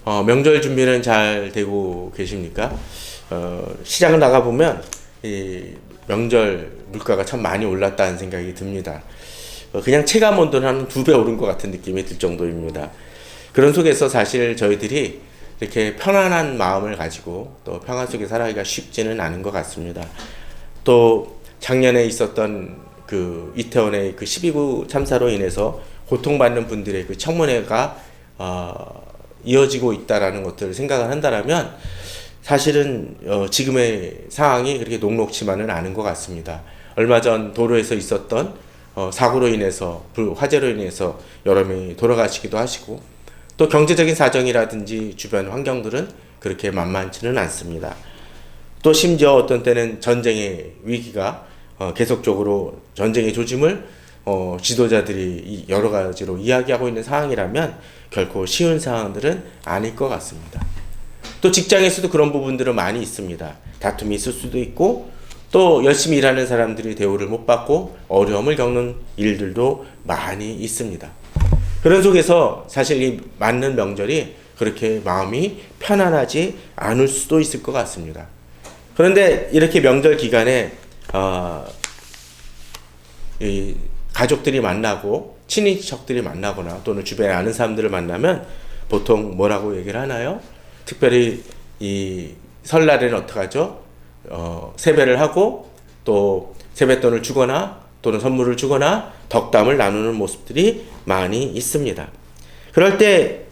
명절 준비는 잘 되고 계십니까? 시장을 나가보면 이 명절 물가가 참 많이 올랐다는 생각이 듭니다. 그냥 체감 온도는 한 2배 오른 것 같은 느낌이 들 정도입니다. 그런 속에서 사실 저희들이 이렇게 편안한 마음을 가지고 또 평화 속에 살아가기가 쉽지는 않은 것 같습니다. 또 작년에 있었던 그 이태원의 그 12구 참사로 인해서 고통받는 분들의 그 청문회가 이어지고 있다라는 것들을 생각을 한다라면 사실은 지금의 상황이 그렇게 녹록치만은 않은 것 같습니다. 얼마 전 도로에서 있었던 사고로 인해서 화재로 인해서 여러 명이 돌아가시기도 하시고 또 경제적인 사정이라든지 주변 환경들은 그렇게 만만치는 않습니다. 또 심지어 어떤 때는 전쟁의 위기가 계속적으로 전쟁의 조짐을 지도자들이 여러 가지로 이야기하고 있는 상황이라면 결코 쉬운 상황들은 아닐 것 같습니다. 또 직장에서도 그런 부분들은 많이 있습니다. 다툼이 있을 수도 있고 또 열심히 일하는 사람들이 대우를 못 받고 어려움을 겪는 일들도 많이 있습니다. 그런 속에서 사실 이 맞는 명절이 그렇게 마음이 편안하지 않을 수도 있을 것 같습니다. 그런데 이렇게 명절 기간에 이 가족들이 만나고 친인척들이 만나거나 또는 주변에 아는 사람들을 만나면 보통 뭐라고 얘기를 하나요? 특별히 이 설날에는 어떻게 하죠? 세배를 하고 또 세뱃돈을 주거나 또는 선물을 주거나 덕담을 나누는 모습들이 많이 있습니다. 그럴 때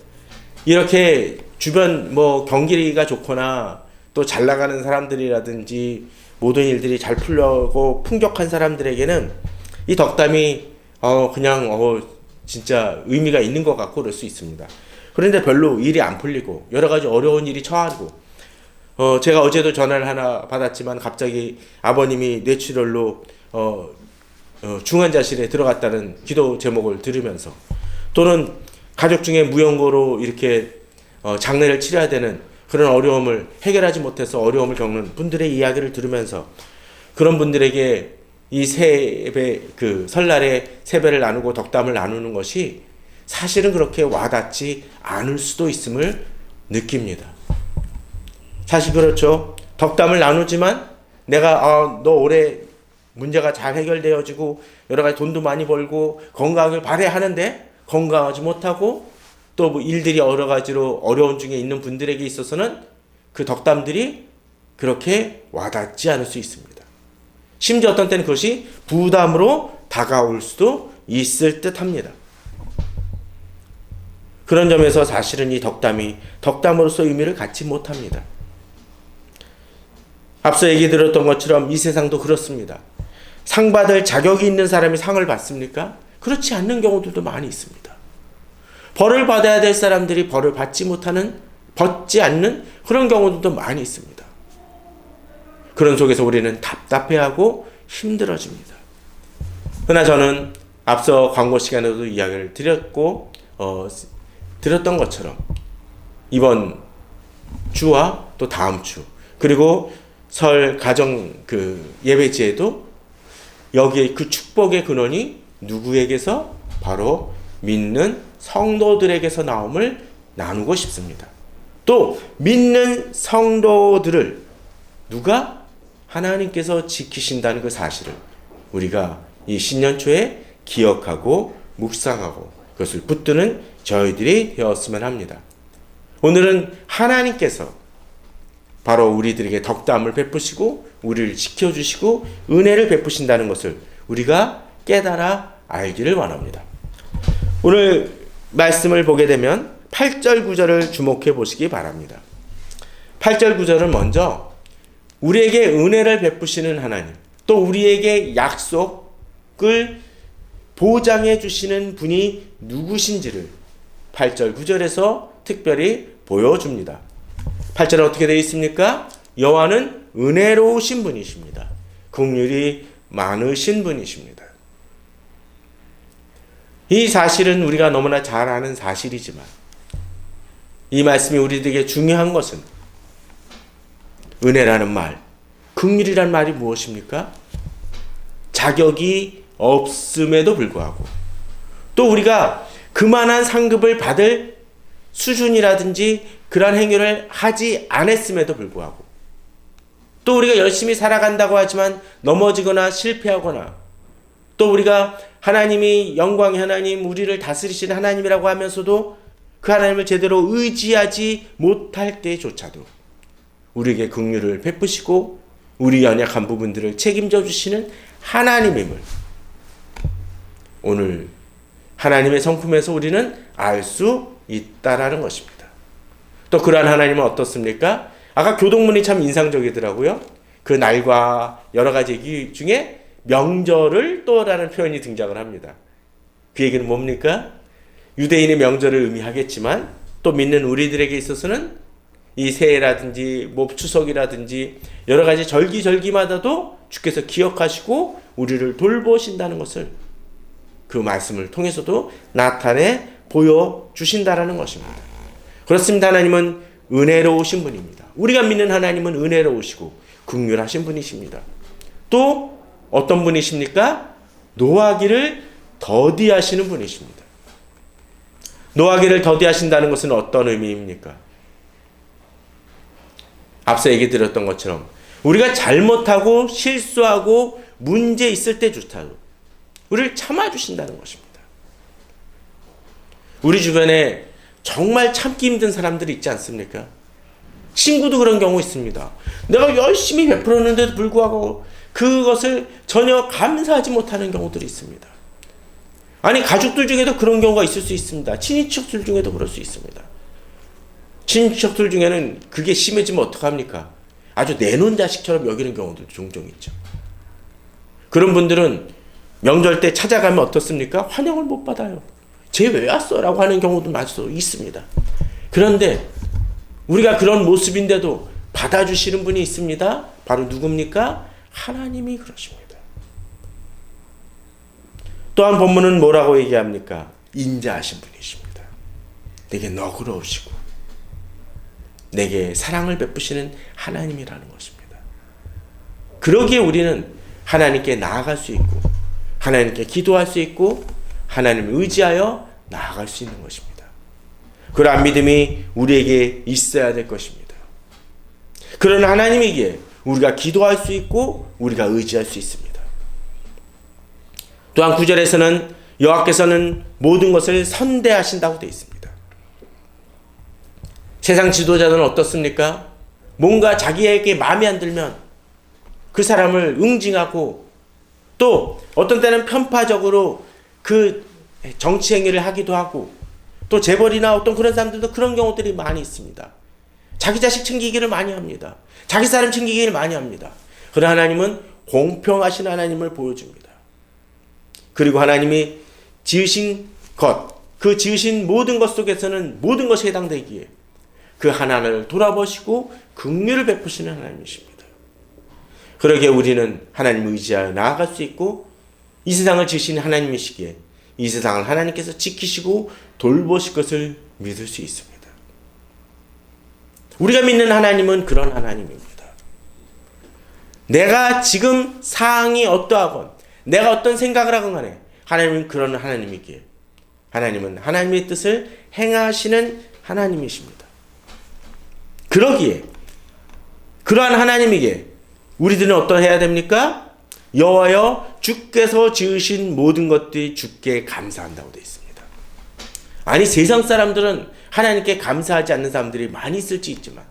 이렇게 주변 경기가 좋거나 또 잘 나가는 사람들이라든지 모든 일들이 잘 풀려고 풍족한 사람들에게는 이 덕담이 진짜 의미가 있는 것 같고 그럴 수 있습니다. 그런데 별로 일이 안 풀리고 여러 가지 어려운 일이 처하고 제가 어제도 전화를 하나 받았지만 갑자기 아버님이 뇌출혈로 중환자실에 들어갔다는 기도 제목을 들으면서 또는 가족 중에 무연고로 이렇게 장례를 치러야 되는 그런 어려움을 해결하지 못해서 어려움을 겪는 분들의 이야기를 들으면서 그런 분들에게 이 설날에 세배를 나누고 덕담을 나누는 것이 사실은 그렇게 와닿지 않을 수도 있음을 느낍니다. 사실 그렇죠. 덕담을 나누지만 내가 너 올해 문제가 잘 해결되어지고 여러 가지 돈도 많이 벌고 건강을 바라하는데 건강하지 못하고 또 일들이 여러 가지로 어려운 중에 있는 분들에게 있어서는 그 덕담들이 그렇게 와닿지 않을 수 있습니다. 심지어 어떤 때는 그것이 부담으로 다가올 수도 있을 듯 합니다. 그런 점에서 사실은 이 덕담이 덕담으로서 의미를 갖지 못합니다. 앞서 얘기 들었던 것처럼 이 세상도 그렇습니다. 상 받을 자격이 있는 사람이 상을 받습니까? 그렇지 않는 경우들도 많이 있습니다. 벌을 받아야 될 사람들이 벌을 받지 않는 그런 경우들도 많이 있습니다. 그런 속에서 우리는 답답해하고 힘들어집니다. 그러나 저는 앞서 광고 시간에도 이야기를 드렸고 들었던 것처럼 이번 주와 또 다음 주 그리고 설 가정 예배지에도 여기에 그 축복의 근원이 누구에게서 바로 믿는 성도들에게서 나옴을 나누고 싶습니다. 또 믿는 성도들을 누가 하나님께서 지키신다는 그 사실을 우리가 이 신년초에 기억하고 묵상하고 그것을 붙드는 저희들이 되었으면 합니다. 오늘은 하나님께서 바로 우리들에게 덕담을 베푸시고 우리를 지켜주시고 은혜를 베푸신다는 것을 우리가 깨달아 알기를 원합니다. 오늘 말씀을 보게 되면 8절 9절을 주목해 보시기 바랍니다. 8절 9절은 먼저 우리에게 은혜를 베푸시는 하나님 또 우리에게 약속을 보장해 주시는 분이 누구신지를 8절 9절에서 특별히 보여줍니다. 8절은 어떻게 되어 있습니까? 여호와는 은혜로우신 분이십니다. 긍휼이 많으신 분이십니다. 이 사실은 우리가 너무나 잘 아는 사실이지만 이 말씀이 우리들에게 중요한 것은 은혜라는 말, 긍휼이라는 말이 무엇입니까? 자격이 없음에도 불구하고 또 우리가 그만한 상급을 받을 수준이라든지 그러한 행위를 하지 않았음에도 불구하고, 또 우리가 열심히 살아간다고 하지만 넘어지거나 실패하거나, 또 우리가 하나님이 영광의 하나님, 우리를 다스리시는 하나님이라고 하면서도 그 하나님을 제대로 의지하지 못할 때조차도 우리에게 긍휼을 베푸시고 우리 연약한 부분들을 책임져 주시는 하나님임을 오늘 하나님의 성품에서 우리는 알 수 있다라는 것입니다. 또 그러한 하나님은 어떻습니까? 아까 교동문이 참 인상적이더라고요. 그 날과 여러 가지 얘기 중에 명절을 또라는 표현이 등장을 합니다. 그 얘기는 뭡니까? 유대인의 명절을 의미하겠지만 또 믿는 우리들에게 있어서는 이 새해라든지 뭐 추석이라든지 여러 가지 절기마다도 주께서 기억하시고 우리를 돌보신다는 것을 그 말씀을 통해서도 나타내 보여주신다라는 것입니다. 그렇습니다. 하나님은 은혜로우신 분입니다. 우리가 믿는 하나님은 은혜로우시고 긍휼하신 분이십니다. 또 어떤 분이십니까? 노하기를 더디하시는 분이십니다. 노하기를 더디하신다는 것은 어떤 의미입니까? 앞서 얘기 드렸던 것처럼 우리가 잘못하고 실수하고 문제 있을 때조차도 우리를 참아주신다는 것입니다. 우리 주변에 정말 참기 힘든 사람들이 있지 않습니까? 친구도 그런 경우 있습니다. 내가 열심히 베풀었는데도 불구하고 그것을 전혀 감사하지 못하는 경우들이 있습니다. 아니, 가족들 중에도 그런 경우가 있을 수 있습니다. 친인척들 중에도 그럴 수 있습니다. 친인척들 중에는 그게 심해지면 어떡합니까? 아주 내놓은 자식처럼 여기는 경우도 종종 있죠. 그런 분들은 명절 때 찾아가면 어떻습니까? 환영을 못 받아요. 쟤 왜 왔어? 라고 하는 경우도 마저 있습니다. 그런데 우리가 그런 모습인데도 받아주시는 분이 있습니다. 바로 누굽니까? 하나님이 그러십니다. 또한 본문은 뭐라고 얘기합니까? 인자하신 분이십니다. 내게 너그러우시고 내게 사랑을 베푸시는 하나님이라는 것입니다. 그러기에 우리는 하나님께 나아갈 수 있고 하나님께 기도할 수 있고 하나님을 의지하여 나아갈 수 있는 것입니다. 그러한 믿음이 우리에게 있어야 될 것입니다. 그런 하나님에게 우리가 기도할 수 있고 우리가 의지할 수 있습니다. 또한 9절에서는 여호와께서는 모든 것을 선대하신다고 되어 있습니다. 세상 지도자들은 어떻습니까? 뭔가 자기에게 마음에 안 들면 그 사람을 응징하고 또 어떤 때는 편파적으로 그 정치 행위를 하기도 하고 또 재벌이나 어떤 그런 사람들도 그런 경우들이 많이 있습니다. 자기 자식 챙기기를 많이 합니다. 자기 사람 챙기기를 많이 합니다. 그러나 하나님은 공평하신 하나님을 보여줍니다. 그리고 하나님이 지으신 것, 그 지으신 모든 것 속에서는 모든 것이 해당되기에 그 하나님을 돌아보시고 긍휼을 베푸시는 하나님이십니다. 그러기에 우리는 하나님을 의지하여 나아갈 수 있고 이 세상을 지으신 하나님이시기에 이 세상을 하나님께서 지키시고 돌보실 것을 믿을 수 있습니다. 우리가 믿는 하나님은 그런 하나님입니다. 내가 지금 상황이 어떠하건 내가 어떤 생각을 하건 간에 하나님은 그런 하나님이기에 하나님은 하나님의 뜻을 행하시는 하나님이십니다. 그러기에 그러한 하나님에게 우리들은 어떠해야 됩니까? 여호와여 주께서 지으신 모든 것들이 주께 감사한다고 되어 있습니다. 아니, 세상 사람들은 하나님께 감사하지 않는 사람들이 많이 있을지 있지만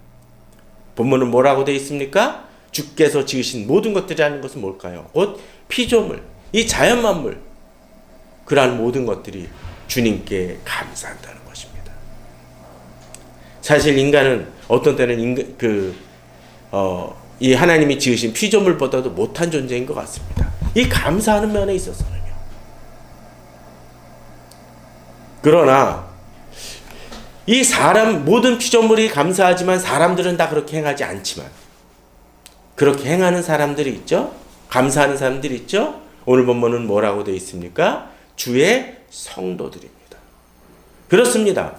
본문은 뭐라고 되어 있습니까? 주께서 지으신 모든 것들이라는 것은 뭘까요? 곧 피조물, 이 자연 만물, 그러한 모든 것들이 주님께 감사한다는 것입니다. 사실 인간은 어떤 때는 이 하나님이 지으신 피조물보다도 못한 존재인 것 같습니다. 이 감사하는 면에 있어서는요. 그러나 이 사람 모든 피조물이 감사하지만 사람들은 다 그렇게 행하지 않지만 그렇게 행하는 사람들이 있죠. 감사하는 사람들이 있죠. 오늘 본문은 뭐라고 되어 있습니까? 주의 성도들입니다. 그렇습니다.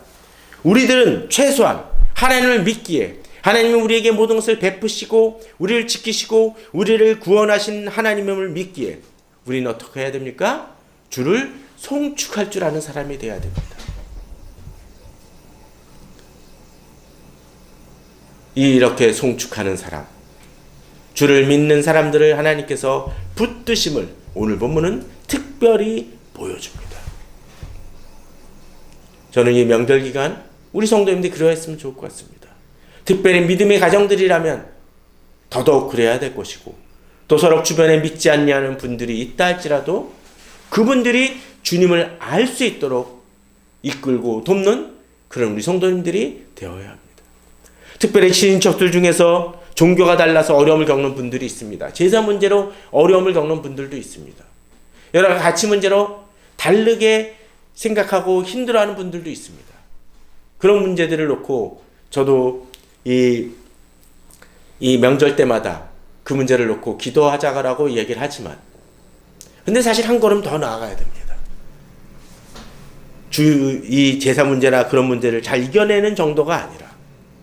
우리들은 최소한 하나님을 믿기에 하나님은 우리에게 모든 것을 베푸시고 우리를 지키시고 우리를 구원하신 하나님을 믿기에 우리는 어떻게 해야 됩니까? 주를 송축할 줄 아는 사람이 되어야 됩니다. 이렇게 송축하는 사람, 주를 믿는 사람들을 하나님께서 붙드심을 오늘 본문은 특별히 보여줍니다. 저는 이 명절 기간 우리 성도님들이 그러했으면 좋을 것 같습니다. 특별히 믿음의 가정들이라면 더더욱 그래야 될 것이고, 또 서로 주변에 믿지 않냐는 분들이 있다 할지라도 그분들이 주님을 알 수 있도록 이끌고 돕는 그런 우리 성도님들이 되어야 합니다. 특별히 친인척들 중에서 종교가 달라서 어려움을 겪는 분들이 있습니다. 제사 문제로 어려움을 겪는 분들도 있습니다. 여러 가지 가치 문제로 다르게 생각하고 힘들어하는 분들도 있습니다. 그런 문제들을 놓고 저도 이 명절 때마다 그 문제를 놓고 기도하자라고 얘기를 하지만, 근데 사실 한 걸음 더 나아가야 됩니다. 이 제사 문제나 그런 문제를 잘 이겨내는 정도가 아니라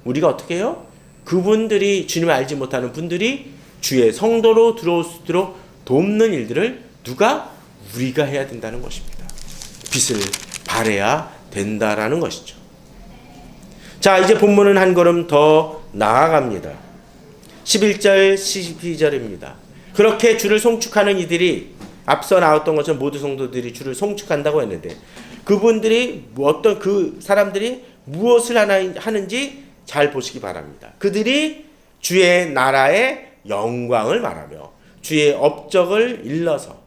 우리가 어떻게 해요? 그분들이 주님을 알지 못하는 분들이 주의 성도로 들어올 수 있도록 돕는 일들을 누가? 우리가 해야 된다는 것입니다. 빛을 발해야 된다라는 것이죠. 자, 이제 본문은 한 걸음 더 나아갑니다. 11절 12절입니다. 그렇게 주를 송축하는 이들이 앞서 나왔던 것처럼 모두 성도들이 주를 송축한다고 했는데, 그분들이 어떤 그 사람들이 무엇을 하는지 잘 보시기 바랍니다. 그들이 주의 나라의 영광을 말하며 주의 업적을 일러서,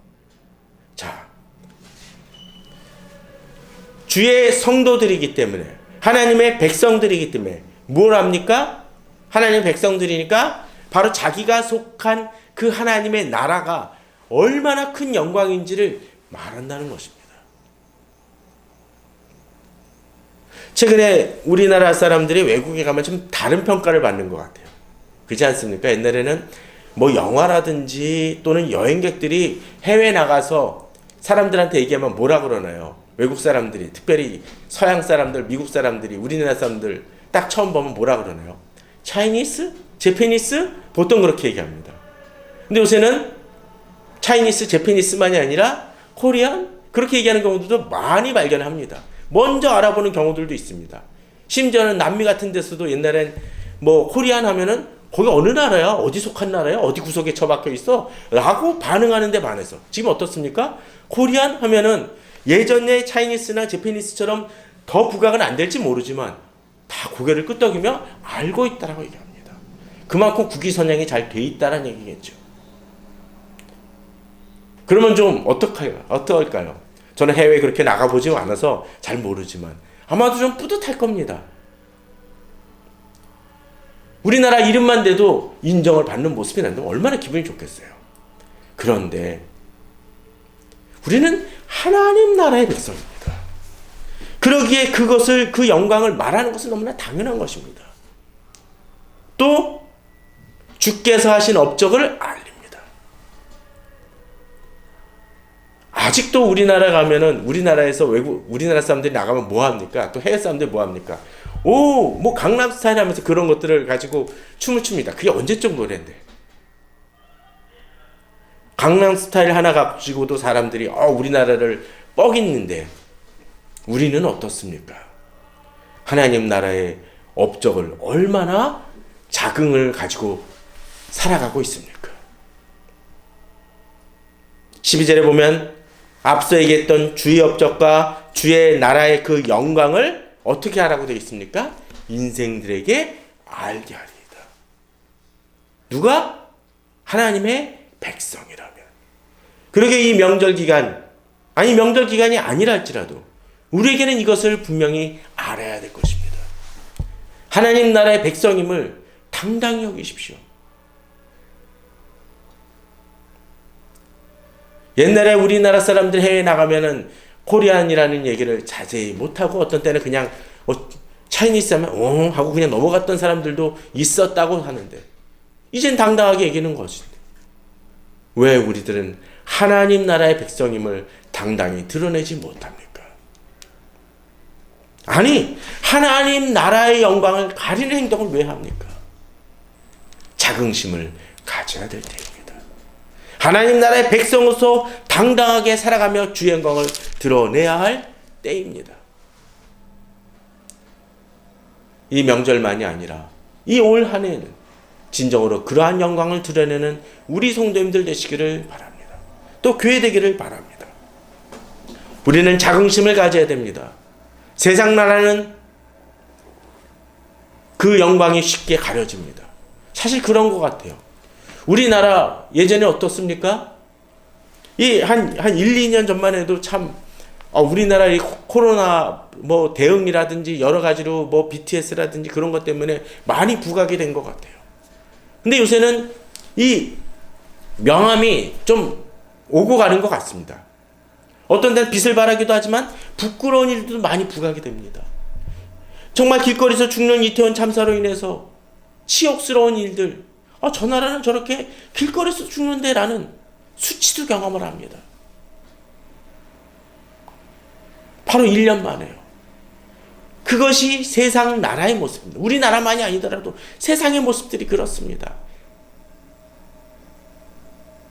자, 주의 성도들이기 때문에, 하나님의 백성들이기 때문에 뭘 합니까? 하나님의 백성들이니까 바로 자기가 속한 그 하나님의 나라가 얼마나 큰 영광인지를 말한다는 것입니다. 최근에 우리나라 사람들이 외국에 가면 좀 다른 평가를 받는 것 같아요. 그렇지 않습니까? 옛날에는 뭐 영화라든지 또는 여행객들이 해외 나가서 사람들한테 얘기하면 뭐라 그러나요? 외국 사람들이, 특별히 서양 사람들, 미국 사람들이 우리나라 사람들 딱 처음 보면 뭐라 그러나요? 차이니스? 제페니스? 보통 그렇게 얘기합니다. 근데 요새는 차이니스, 제페니스만이 아니라 코리안? 그렇게 얘기하는 경우도 많이 발견합니다. 먼저 알아보는 경우들도 있습니다. 심지어는 남미 같은 데서도 옛날엔 뭐 코리안 하면은 거기 어느 나라야? 어디 속한 나라야? 어디 구석에 처박혀 있어? 라고 반응하는 데 반해서 지금 어떻습니까? 코리안 하면은 예전에 차이니스나 제페니스처럼 더 부각은 안 될지 모르지만 다 고개를 끄덕이며 알고 있다라고 얘기합니다. 그만큼 국위선양이 잘 돼 있다는 얘기겠죠. 그러면 좀 어떡할까요? 저는 해외에 그렇게 나가보지 않아서 잘 모르지만 아마도 좀 뿌듯할 겁니다. 우리나라 이름만 대도 인정을 받는 모습이 난다면 얼마나 기분이 좋겠어요. 그런데 우리는 하나님 나라의 백성입니다. 그러기에 그것을, 그 영광을 말하는 것은 너무나 당연한 것입니다. 또 주께서 하신 업적을 알립니다. 아직도 우리나라 가면은, 우리나라에서 우리나라 사람들이 나가면 뭐 합니까? 또 해외 사람들이 뭐 합니까? 뭐 강남 스타일 하면서 그런 것들을 가지고 춤을 춥니다. 그게 언제적 노래인데. 강남 스타일 하나 가지고도 사람들이 우리나라를 뻐깃는데 우리는 어떻습니까? 하나님 나라의 업적을 얼마나 자긍을 가지고 살아가고 있습니까? 12절에 보면 앞서 얘기했던 주의 업적과 주의 나라의 그 영광을 어떻게 하라고 되어 있습니까? 인생들에게 알게 하리이다. 누가? 하나님의 백성이라면. 그러게 이 명절 기간, 아니 명절 기간이 아니라 할지라도 우리에게는 이것을 분명히 알아야 될 것입니다. 하나님 나라의 백성임을 당당히 여기십시오. 옛날에 우리나라 사람들 해외 나가면은 코리안이라는 얘기를 자세히 못하고 어떤 때는 그냥 차이니스 하면 하고 그냥 넘어갔던 사람들도 있었다고 하는데 이젠 당당하게 얘기하는 것인데 왜 우리들은 하나님 나라의 백성임을 당당히 드러내지 못합니까? 아니, 하나님 나라의 영광을 가리는 행동을 왜 합니까? 자긍심을 가져야 될 테입니다. 하나님 나라의 백성으로서 당당하게 살아가며 주의 영광을 드러내야 할 때입니다. 이 명절만이 아니라 이 올 한 해는 진정으로 그러한 영광을 드러내는 우리 성도님들 되시기를 바랍니다. 또 교회 되기를 바랍니다. 우리는 자긍심을 가져야 됩니다. 세상 나라는 그 영광이 쉽게 가려집니다. 사실 그런 것 같아요. 우리나라 예전에 어떻습니까? 한 1, 2년 전만 해도 참 우리나라 이 코로나 대응이라든지 여러 가지로 BTS라든지 그런 것 때문에 많이 부각이 된 것 같아요. 근데 요새는 이 명함이 좀 오고 가는 것 같습니다. 어떤 데는 빛을 발하기도 하지만 부끄러운 일들도 많이 부각이 됩니다. 정말 길거리에서 죽는 이태원 참사로 인해서 치욕스러운 일들, 저 나라는 저렇게 길거리에서 죽는데 라는 수치도 경험을 합니다. 바로 1년 만에요. 그것이 세상 나라의 모습입니다. 우리나라만이 아니더라도 세상의 모습들이 그렇습니다.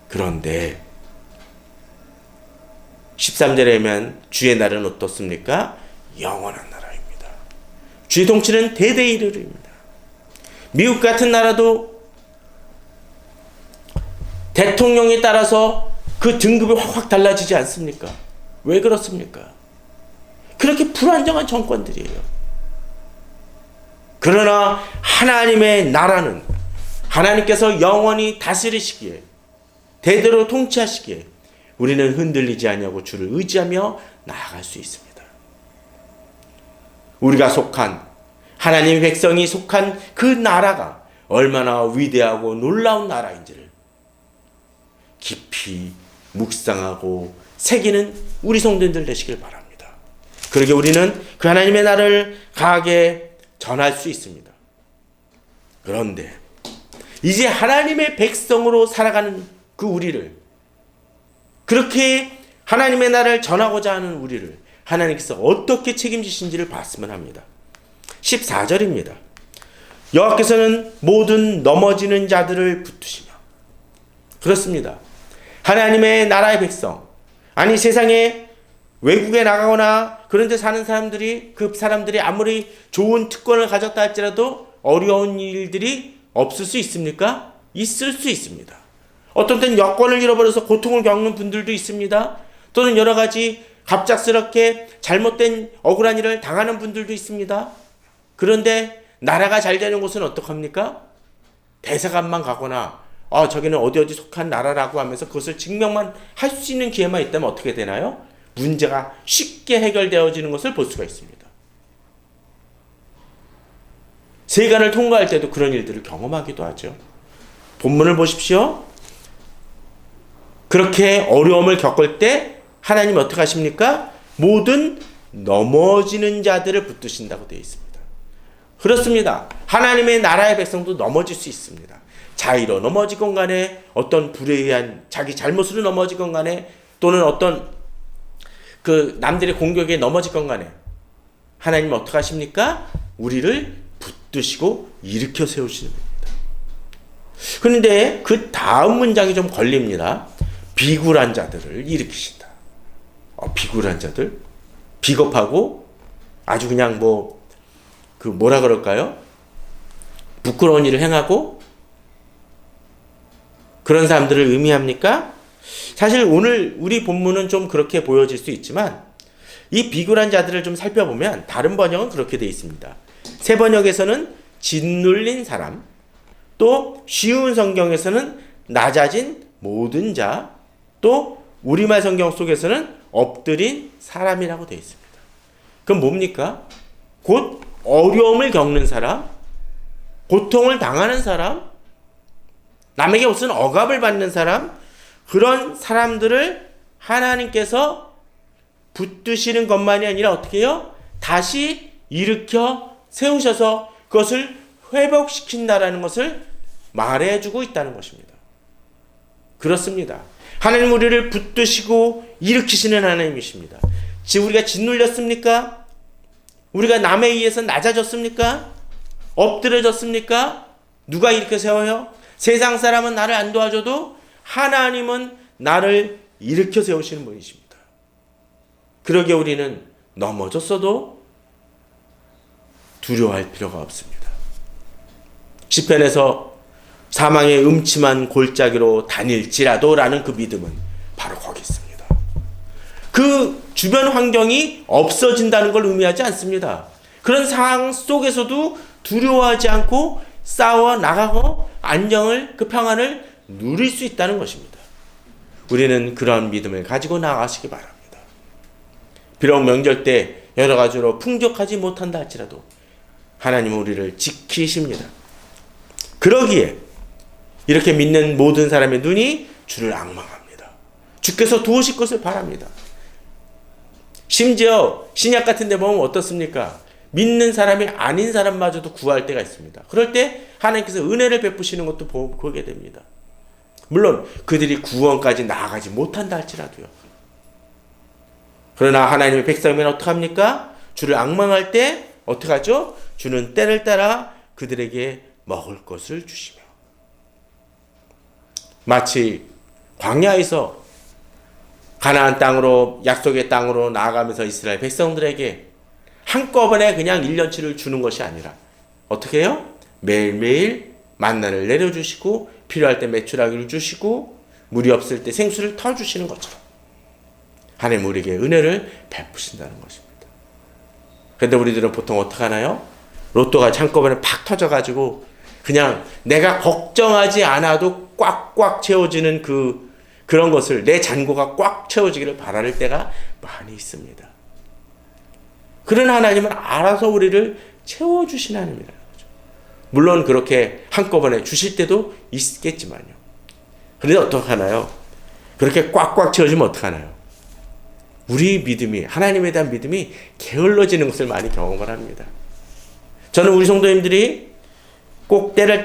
그런데 13절에 보면 주의 날은 어떻습니까? 영원한 나라입니다. 주의 통치는 대대에 이르리입니다. 미국 같은 나라도 대통령에 따라서 그 등급이 확 달라지지 않습니까? 왜 그렇습니까? 그렇게 불안정한 정권들이에요. 그러나 하나님의 나라는 하나님께서 영원히 다스리시기에 대대로 통치하시기에 우리는 흔들리지 아니하고 주를 의지하며 나아갈 수 있습니다. 우리가 속한 하나님의 백성이 속한 그 나라가 얼마나 위대하고 놀라운 나라인지를 깊이 묵상하고 새기는 우리 성도님들 되시길 바랍니다. 그러게 우리는 그 하나님의 나라를 강하게 전할 수 있습니다. 그런데 이제 하나님의 백성으로 살아가는 그 우리를, 그렇게 하나님의 나라를 전하고자 하는 우리를 하나님께서 어떻게 책임지신지를 봤으면 합니다. 14절입니다. 여호와께서는 모든 넘어지는 자들을 붙드시며. 그렇습니다. 하나님의 나라의 백성, 아니 세상에 외국에 나가거나 그런 데 사는 사람들이, 그 사람들이 아무리 좋은 특권을 가졌다 할지라도 어려운 일들이 없을 수 있습니까? 있을 수 있습니다. 어떤 때는 여권을 잃어버려서 고통을 겪는 분들도 있습니다. 또는 여러 가지 갑작스럽게 잘못된 억울한 일을 당하는 분들도 있습니다. 그런데 나라가 잘 되는 곳은 어떡합니까? 대사관만 가거나 저기는 어디 속한 나라라고 하면서 그것을 증명만 할 수 있는 기회만 있다면 어떻게 되나요? 문제가 쉽게 해결되어지는 것을 볼 수가 있습니다. 세관을 통과할 때도 그런 일들을 경험하기도 하죠. 본문을 보십시오. 그렇게 어려움을 겪을 때 하나님 어떻게 하십니까? 모든 넘어지는 자들을 붙드신다고 되어 있습니다. 그렇습니다. 하나님의 나라의 백성도 넘어질 수 있습니다. 자의로 넘어지건 간에, 어떤 불에 의한 자기 잘못으로 넘어지건 간에, 또는 어떤 그 남들의 공격에 넘어지건 간에 하나님은 어떻게 하십니까? 우리를 붙드시고 일으켜 세우시는 겁니다. 그런데 그 다음 문장이 좀 걸립니다. 비굴한 자들을 일으키신다. 비굴한 자들? 비겁하고 아주 그냥 뭐라 그럴까요? 부끄러운 일을 행하고 그런 사람들을 의미합니까? 사실 오늘 우리 본문은 좀 그렇게 보여질 수 있지만 이 비굴한 자들을 좀 살펴보면 다른 번역은 그렇게 되어 있습니다. 새 번역에서는 짓눌린 사람, 또 쉬운 성경에서는 낮아진 모든 자, 또 우리말 성경 속에서는 엎드린 사람이라고 되어 있습니다. 그럼 뭡니까? 곧 어려움을 겪는 사람, 고통을 당하는 사람, 남에게 무슨 억압을 받는 사람, 그런 사람들을 하나님께서 붙드시는 것만이 아니라 어떻게 해요? 다시 일으켜 세우셔서 그것을 회복시킨다라는 것을 말해주고 있다는 것입니다. 그렇습니다. 하나님 우리를 붙드시고 일으키시는 하나님이십니다. 지금 우리가 짓눌렸습니까? 우리가 남에 의해서 낮아졌습니까? 엎드려졌습니까? 누가 일으켜 세워요? 세상 사람은 나를 안 도와줘도 하나님은 나를 일으켜 세우시는 분이십니다. 그러기에 우리는 넘어졌어도 두려워할 필요가 없습니다. 시편에서 사망의 음침한 골짜기로 다닐지라도 라는 그 믿음은 바로 거기 있습니다. 그 주변 환경이 없어진다는 걸 의미하지 않습니다. 그런 상황 속에서도 두려워하지 않고 싸워 나가고 안정을, 그 평안을 누릴 수 있다는 것입니다. 우리는 그런 믿음을 가지고 나아가시기 바랍니다. 비록 명절 때 여러 가지로 풍족하지 못한다 할지라도 하나님은 우리를 지키십니다. 그러기에 이렇게 믿는 모든 사람의 눈이 주를 앙망합니다. 주께서 도우실 것을 바랍니다. 심지어 신약 같은 데 보면 어떻습니까? 믿는 사람이 아닌 사람마저도 구할 때가 있습니다. 그럴 때 하나님께서 은혜를 베푸시는 것도 보게 됩니다. 물론 그들이 구원까지 나아가지 못한다 할지라도요. 그러나 하나님의 백성이면 어떡합니까? 주를 앙망할 때 어떡하죠? 주는 때를 따라 그들에게 먹을 것을 주시며, 마치 광야에서 가나안 땅으로, 약속의 땅으로 나아가면서 이스라엘 백성들에게 한꺼번에 그냥 1년치를 주는 것이 아니라 어떻게 해요? 매일매일 만나를 내려주시고 필요할 때 메추라기를 주시고 물이 없을 때 생수를 터주시는 것처럼 하나님 우리에게 은혜를 베푸신다는 것입니다. 그런데 우리들은 보통 어떻게 하나요? 로또가 한꺼번에 팍 터져가지고 그냥 내가 걱정하지 않아도 꽉꽉 채워지는 그런 것을, 내 잔고가 꽉 채워지기를 바랄 때가 많이 있습니다. 그런 하나님은 알아서 우리를 채워주신 하나님이라는 거죠. 물론 그렇게 한꺼번에 주실 때도 있겠지만요. 그런데 어떡하나요? 그렇게 꽉꽉 채워지면 어떡하나요? 우리 믿음이, 하나님에 대한 믿음이 게을러지는 것을 많이 경험을 합니다. 저는 우리 성도님들이 꼭 때를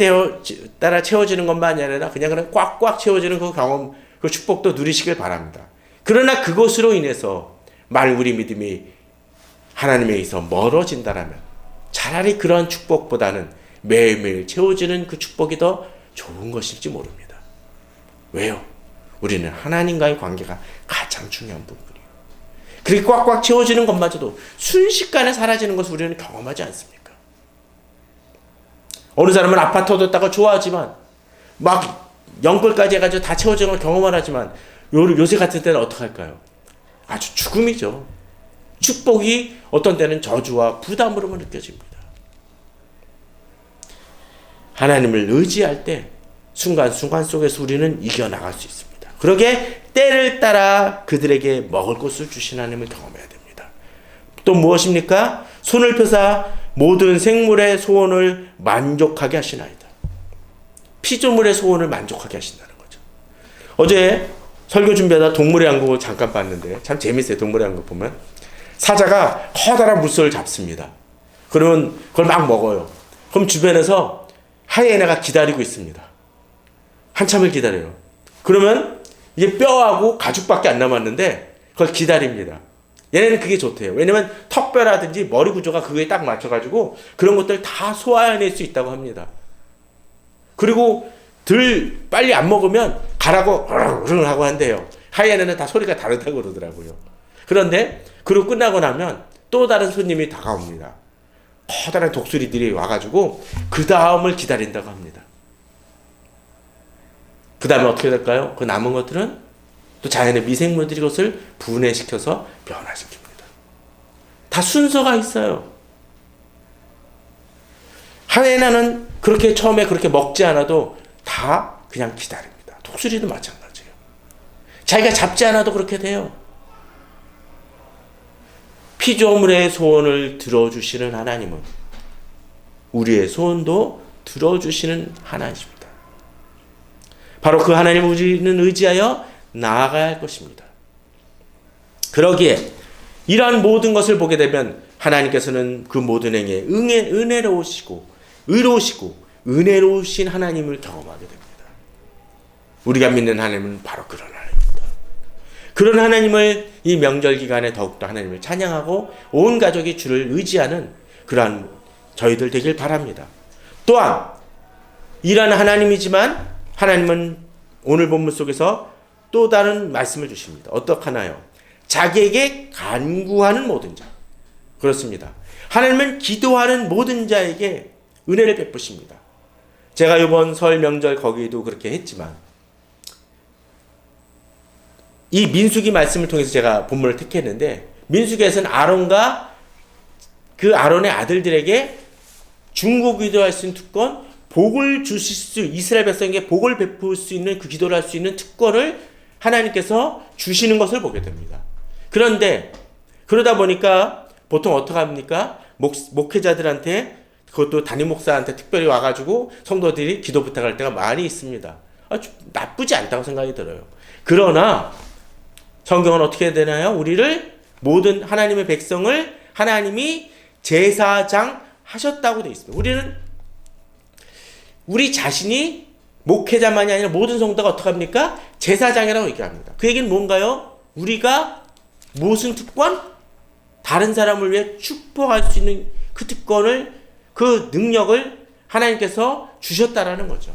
따라 채워지는 것만이 아니라 그냥 꽉꽉 채워지는 그 경험, 그 축복도 누리시길 바랍니다. 그러나 그것으로 인해서 만일 우리 믿음이 하나님에 의해서 멀어진다라면 차라리 그런 축복보다는 매일매일 채워지는 그 축복이 더 좋은 것일지 모릅니다. 왜요? 우리는 하나님과의 관계가 가장 중요한 부분이에요. 그렇게 꽉꽉 채워지는 것마저도 순식간에 사라지는 것을 우리는 경험하지 않습니까? 어느 사람은 아파트 얻었다가 좋아하지만 막 영끌까지 해가지고 다 채워지는 걸 경험을 하지만 요새 같은 때는 어떻게 할까요? 아주 죽음이죠. 축복이 어떤 때는 저주와 부담으로만 느껴집니다. 하나님을 의지할 때 순간순간 속에서 우리는 이겨나갈 수 있습니다. 그러게 때를 따라 그들에게 먹을 것을 주신 하나님을 경험해야 됩니다. 또 무엇입니까? 손을 펴사 모든 생물의 소원을 만족하게 하시나이다. 피조물의 소원을 만족하게 하신다는 거죠. 어제 설교 준비하다 동물의 왕국을 잠깐 봤는데 참 재밌어요. 동물의 왕국 보면 사자가 커다란 물소를 잡습니다. 그러면 그걸 막 먹어요. 그럼 주변에서 하이에나가 기다리고 있습니다. 한참을 기다려요. 그러면 이제 뼈하고 가죽밖에 안 남았는데 그걸 기다립니다. 얘네는 그게 좋대요. 왜냐면 턱뼈라든지 머리 구조가 그거에 딱 맞춰가지고 그런 것들 다 소화해낼 수 있다고 합니다. 그리고 빨리 안 먹으면 가라고 하고 한대요. 하이에나는 다 소리가 다르다고 그러더라고요. 그런데 그리고 끝나고 나면 또 다른 손님이 다가옵니다. 커다란 독수리들이 와가지고 그 다음을 기다린다고 합니다. 그 다음에 어떻게 될까요? 그 남은 것들은 또 자연의 미생물들이 그것을 분해시켜서 변화시킵니다. 다 순서가 있어요. 하이에나는 그렇게 처음에 그렇게 먹지 않아도 다 그냥 기다립니다. 독수리도 마찬가지예요. 자기가 잡지 않아도 그렇게 돼요. 피조물의 소원을 들어주시는 하나님은 우리의 소원도 들어주시는 하나님입니다. 바로 그 하나님을 우리는 의지하여 나아가야 할 것입니다. 그러기에 이러한 모든 것을 보게 되면 하나님께서는 그 모든 행위에 은혜로우시고 의로우시고 은혜로우신 하나님을 경험하게 됩니다. 우리가 믿는 하나님은 바로 그런 하나님입니다. 그런 하나님을 이 명절 기간에 더욱더 하나님을 찬양하고 온 가족이 주를 의지하는 그러한 저희들 되길 바랍니다. 또한 이러한 하나님이지만 하나님은 오늘 본문 속에서 또 다른 말씀을 주십니다. 어떡하나요? 자기에게 간구하는 모든 자. 그렇습니다. 하나님은 기도하는 모든 자에게 은혜를 베푸십니다. 제가 이번 설 명절 거기도 그렇게 했지만 이 민수기 말씀을 통해서 제가 본문을 택했는데 민수기에서는 아론과 그 아론의 아들들에게 중보 기도할 수 있는 특권, 복을 주실 수 이스라엘 백성에게 복을 베풀 수 있는 그 기도를 할 수 있는 특권을 하나님께서 주시는 것을 보게 됩니다. 그런데 그러다 보니까 보통 어떻게 합니까? 목회자들한테 그것도 담임 목사한테 특별히 와가지고 성도들이 기도 부탁할 때가 많이 있습니다. 나쁘지 않다고 생각이 들어요. 그러나 성경은 어떻게 되나요? 우리를 모든 하나님의 백성을 하나님이 제사장 하셨다고 되어 있습니다. 우리는 우리 자신이 목회자만이 아니라 모든 성도가 어떻게 합니까? 제사장이라고 얘기합니다. 그 얘기는 뭔가요? 우리가 무슨 특권? 다른 사람을 위해 축복할 수 있는 그 특권을, 그 능력을 하나님께서 주셨다라는 거죠.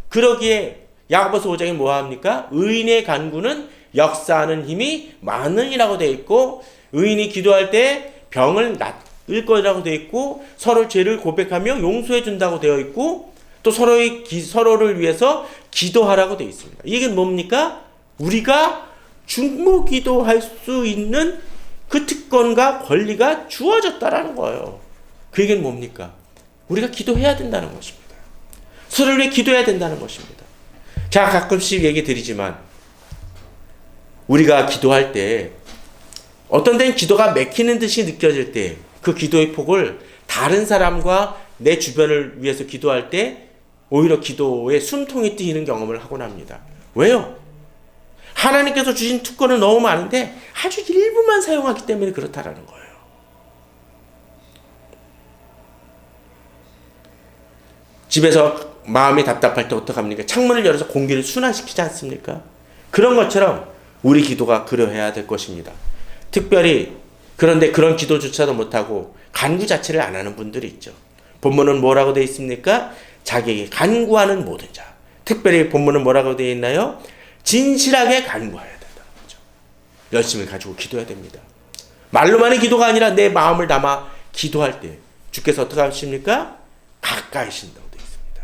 그러기에 야고보서 5장에 뭐 합니까? 의인의 간구는 역사하는 힘이 많으니라고 되어 있고, 의인이 기도할 때 병을 낫을 거라고 되어 있고, 서로 죄를 고백하며 용서해 준다고 되어 있고, 또 서로를 위해서 기도하라고 되어 있습니다. 이게 뭡니까? 우리가 중보 기도할 수 있는 그 특권과 권리가 주어졌다라는 거예요. 그 얘기는 뭡니까? 우리가 기도해야 된다는 것입니다. 서로를 위해 기도해야 된다는 것입니다. 제가 가끔씩 얘기 드리지만 우리가 기도할 때 어떤 데는 기도가 맥히는 듯이 느껴질 때 그 기도의 폭을 다른 사람과 내 주변을 위해서 기도할 때 오히려 기도에 숨통이 트이는 경험을 하곤 합니다. 왜요? 하나님께서 주신 특권은 너무 많은데 아주 일부만 사용하기 때문에 그렇다라는 거예요. 집에서 마음이 답답할 때 어떡합니까? 창문을 열어서 공기를 순환시키지 않습니까? 그런 것처럼 우리 기도가 그러해야 될 것입니다. 특별히 그런데 그런 기도조차도 못하고 간구 자체를 안 하는 분들이 있죠. 본문은 뭐라고 되어 있습니까? 자기에게 간구하는 모든 자. 특별히 본문은 뭐라고 되어 있나요? 진실하게 간구해야 된다는 거죠. 열심을 가지고 기도해야 됩니다. 말로만의 기도가 아니라 내 마음을 담아 기도할 때 주께서 어떻게 하십니까? 가까이 신다고 되어 있습니다.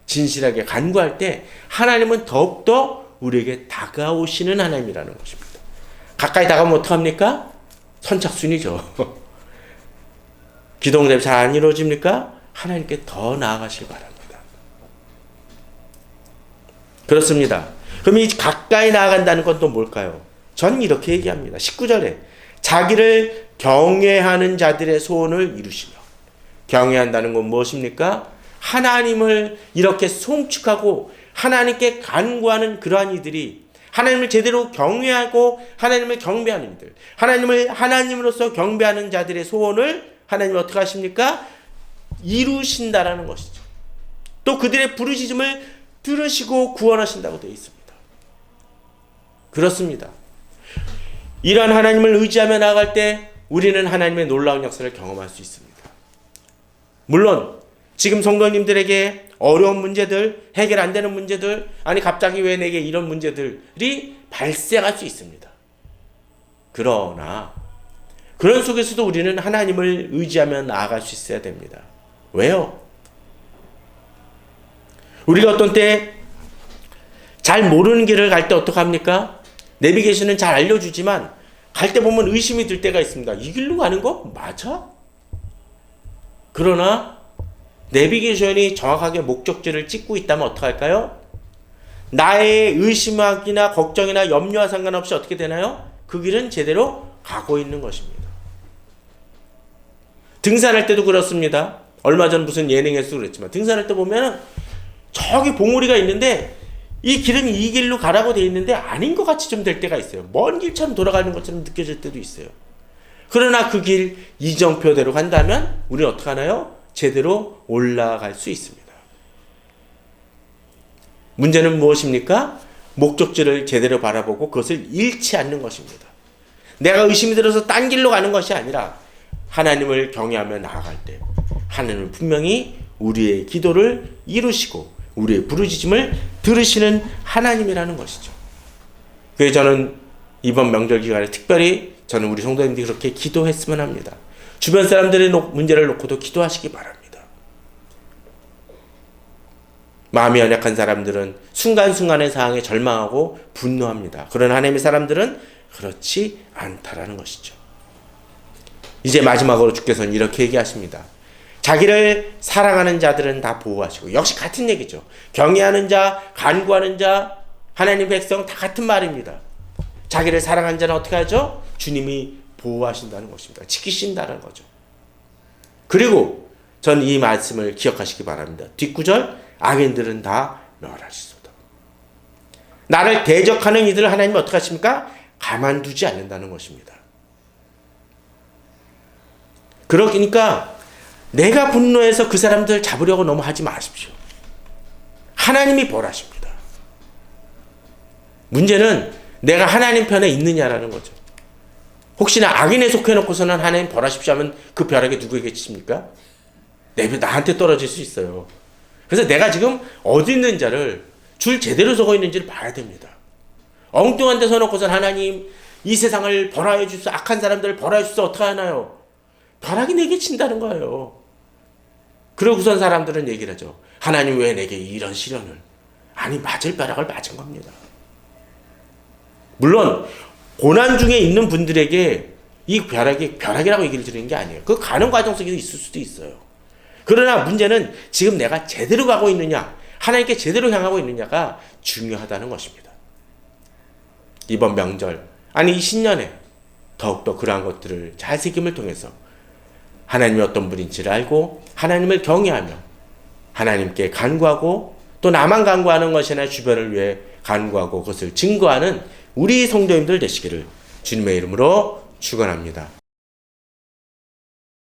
진실하게 간구할 때 하나님은 더욱더 우리에게 다가오시는 하나님이라는 것입니다. 가까이 다가오면 어떡합니까? 선착순이죠. 기도 응답이 잘 안 이루어집니까? 하나님께 더 나아가시기 바랍니다. 그렇습니다. 그럼 이 가까이 나아간다는 건 또 뭘까요? 전 이렇게 얘기합니다. 19절에 자기를 경외하는 자들의 소원을 이루시며. 경외한다는 건 무엇입니까? 하나님을 이렇게 송축하고 하나님께 간구하는 그러한 이들이 하나님을 제대로 경외하고 하나님을 경배하는 이들, 하나님을 하나님으로서 경배하는 자들의 소원을 하나님이 어떻게 하십니까? 이루신다라는 것이죠. 또 그들의 부르짖음을 들으시고 구원하신다고 되어 있습니다. 그렇습니다. 이러한 하나님을 의지하며 나아갈 때 우리는 하나님의 놀라운 역사를 경험할 수 있습니다. 물론 지금 성도님들에게 어려운 문제들, 해결 안 되는 문제들, 아니 갑자기 왜 내게 이런 문제들이 발생할 수 있습니다. 그러나 그런 속에서도 우리는 하나님을 의지하며 나아갈 수 있어야 됩니다. 왜요? 우리가 어떤 때 잘 모르는 길을 갈 때 어떡합니까? 내비게이션은 잘 알려주지만 갈 때 보면 의심이 들 때가 있습니다. 이 길로 가는 거 맞아? 그러나 내비게이션이 정확하게 목적지를 찍고 있다면 어떡할까요? 나의 의심이나 걱정이나 염려와 상관없이 어떻게 되나요? 그 길은 제대로 가고 있는 것입니다. 등산할 때도 그렇습니다. 얼마 전 무슨 예능에서 그랬지만 등산할 때 보면 저기 봉우리가 있는데 이 길은 이 길로 가라고 되어 있는데 아닌 것 같이 좀 될 때가 있어요. 먼 길처럼 돌아가는 것처럼 느껴질 때도 있어요. 그러나 그 길 이정표대로 간다면 우리는 어떻게 하나요? 제대로 올라갈 수 있습니다. 문제는 무엇입니까? 목적지를 제대로 바라보고 그것을 잃지 않는 것입니다. 내가 의심이 들어서 딴 길로 가는 것이 아니라 하나님을 경외하며 나아갈 때 하나님은 분명히 우리의 기도를 이루시고 우리의 부르짖음을 들으시는 하나님이라는 것이죠. 그래서 저는 이번 명절 기간에 특별히 저는 우리 성도님들이 그렇게 기도했으면 합니다. 주변 사람들의 문제를 놓고도 기도하시기 바랍니다. 마음이 연약한 사람들은 순간순간의 상황에 절망하고 분노합니다. 그런 하나님의 사람들은 그렇지 않다라는 것이죠. 이제 마지막으로 주께서는 이렇게 얘기하십니다. 자기를 사랑하는 자들은 다 보호하시고, 역시 같은 얘기죠. 경외하는 자, 간구하는 자, 하나님 백성 다 같은 말입니다. 자기를 사랑하는 자는 어떻게 하죠? 주님이 보호하신다는 것입니다. 지키신다는 거죠. 그리고 전 이 말씀을 기억하시기 바랍니다. 뒷구절, 악인들은 다 멸하시소서. 나를 대적하는 이들을 하나님은 어떻게 하십니까? 가만두지 않는다는 것입니다. 그러니까 내가 분노해서 그 사람들 잡으려고 너무 하지 마십시오. 하나님이 벌하십니다. 문제는 내가 하나님 편에 있느냐라는 거죠. 혹시나 악인에 속해놓고서는 하나님 벌하십시오 하면 그 벼락이 누구에게 치십니까? 나한테 떨어질 수 있어요. 그래서 내가 지금 어디 있는 자를 줄 제대로 서고 있는지를 봐야 됩니다. 엉뚱한 데 서놓고선 하나님 이 세상을 벌하여 주소, 악한 사람들을 벌하여 주소, 어떻게 하나요? 벼락이 내게 친다는 거예요. 그러고선 사람들은 얘기를 하죠. 하나님 왜 내게 이런 시련을? 아니, 맞을 벼락을 맞은 겁니다. 물론 고난 중에 있는 분들에게 이 벼락이라고 얘기를 드리는 게 아니에요. 그 가는 과정 속에서 있을 수도 있어요. 그러나 문제는 지금 내가 제대로 가고 있느냐, 하나님께 제대로 향하고 있느냐가 중요하다는 것입니다. 이번 명절, 아니 이 신년에 더욱더 그러한 것들을 잘 새김을 통해서 하나님이 어떤 분인지를 알고 하나님을 경외하며 하나님께 간구하고, 또 나만 간구하는 것이 아니라 주변을 위해 간구하고 그것을 증거하는 우리 성도님들 되시기를 주님의 이름으로 축원합니다.